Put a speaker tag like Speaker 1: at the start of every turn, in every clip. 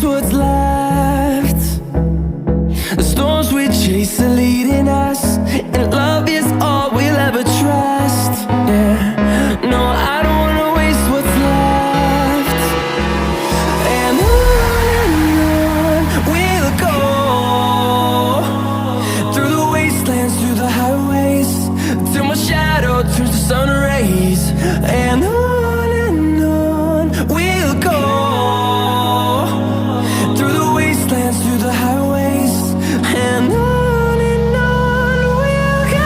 Speaker 1: waste what's left. The storms we chase are leading us, and love is all we'll ever trust. Yeah, no, I don't wanna waste what's left. And on we'll go, through the wastelands, through the highways, till my shadow turns to sun rays. And on we'll go, through the wastelands, through the highways, and on we'll go.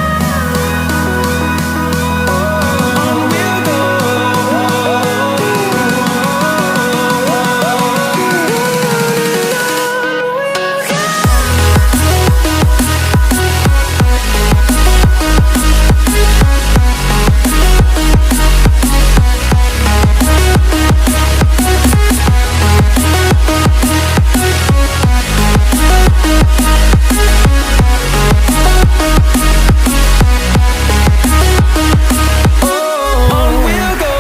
Speaker 1: On we'll go. On we'll go,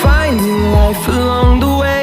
Speaker 1: finding life along the way.